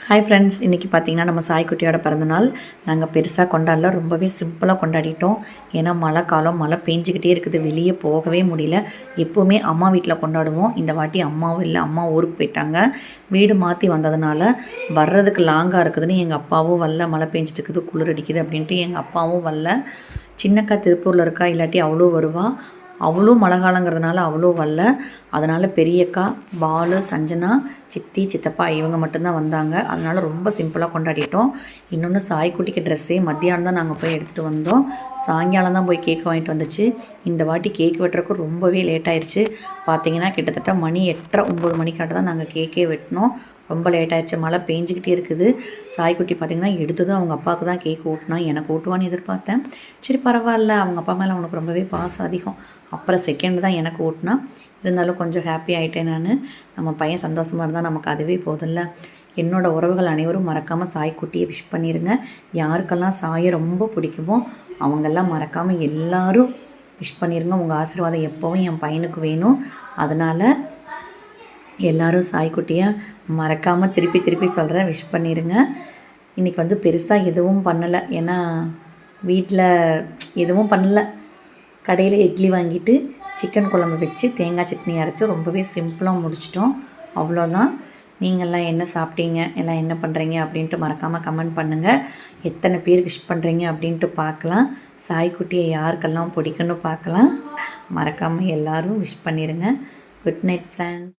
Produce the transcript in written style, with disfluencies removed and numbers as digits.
Hi friends, இன்றைக்கி பார்த்திங்கன்னா நம்ம சாய்க்குட்டியோட பிறந்தநாள். நாங்கள் பெருசாக கொண்டாடல, ரொம்பவே சிம்பிளாக கொண்டாடிட்டோம். ஏன்னா மழை காலம், மழை பெஞ்சிக்கிட்டே இருக்குது, வெளியே போகவே முடியல. எப்போவுமே அம்மா வீட்டில் கொண்டாடுவோம். இந்த வாட்டி அம்மாவும் இல்லை, அம்மா ஊருக்கு போயிட்டாங்க. வீடு மாற்றி வந்ததுனால வர்றதுக்கு லாங்காக இருக்குதுன்னு எங்கள் அப்பாவும் வரல. மழை பெஞ்சிட்டு இருக்குது, குளிர் அடிக்குது அப்படின்ட்டு எங்கள் அப்பாவும் வரல. சின்னக்கா திருப்பூரில் இருக்கா, இல்லாட்டி அவ்வளோ வருவா. அவ்வளோ மழை காலங்கிறதுனால அவ்வளோ வரல. அதனால் பெரியக்கா, பாலு, சஞ்சனா, சித்தி, சித்தப்பா இவங்க மட்டும்தான் வந்தாங்க. அதனால் ரொம்ப சிம்பிளாக கொண்டாடிட்டோம். இன்னொன்று சாய்க்குட்டிக்கு ட்ரெஸ்ஸே மத்தியானம் தான் நாங்கள் போய் எடுத்துகிட்டு வந்தோம். சாயங்காலம் தான் போய் கேக் வாங்கிட்டு வந்துச்சு. இந்த வாட்டி கேக் வெட்டுறக்கு ரொம்பவே லேட் ஆயிடுச்சு. பார்த்திங்கன்னா கிட்டத்தட்ட மணி 8:30 9 மணிக்காட்ட தான் நாங்கள் கேக்கே வெட்டினோம். ரொம்ப லேட் ஆகிடுச்சு. மழை பெஞ்சிக்கிட்டே இருக்குது. சாய்க்குட்டி பார்த்திங்கன்னா எடுத்ததும் அவங்க அப்பாவுக்கு தான் கேக் ஊட்டினா. எனக்கு ஊட்டுவான்னு எதிர்பார்த்தேன். சரி பரவாயில்ல, அவங்க அப்பா மேலே அவனுக்கு ரொம்பவே பாசம் அதிகம். அப்புறம் செகண்ட் தான் எனக்கு ஊட்டினா. இருந்தாலும் கொஞ்சம் ஹாப்பி ஆகிட்டேன் நான். நம்ம பையன் சந்தோஷமாக இருந்தால் நமக்கு அதுவே போதில்ல. என்னோடய உறவுகள் அனைவரும் மறக்காமல் சாய்க்குட்டியை விஷ் பண்ணிடுங்க. யாருக்கெல்லாம் சாயை ரொம்ப பிடிக்குமோ அவங்கெல்லாம் மறக்காமல் எல்லோரும் விஷ் பண்ணிடுங்க. உங்கள் ஆசீர்வாதம் எப்போவும் என் பையனுக்கு வேணும். அதனால் எல்லோரும் சாய்க்குட்டியை மறக்காமல் திருப்பி சொல்கிறேன், விஷ் பண்ணிடுங்க. இன்றைக்கி பெருசாக எதுவும் பண்ணலை. ஏன்னா வீட்டில் எதுவும் பண்ணலை. கடையில் இட்லி வாங்கிட்டு சிக்கன் குழம்பு வச்சு தேங்காய் சட்னி அரைச்சி ரொம்பவே சிம்பிளாக முடிச்சிட்டோம். அவ்வளோதான். நீங்கள்லாம் என்ன சாப்பிட்டீங்க, எல்லாம் என்ன பண்ணுறீங்க அப்படின்ட்டு மறக்காமல் கமெண்ட் பண்ணுங்கள். எத்தனை பேர் விஷ் பண்ணுறீங்க அப்படின்ட்டு பார்க்கலாம். சாய்க்குட்டியை யாருக்கெல்லாம் பிடிக்குன்னு பார்க்கலாம். மறக்காமல் எல்லோரும் விஷ் பண்ணிடுங்க. Good night friends.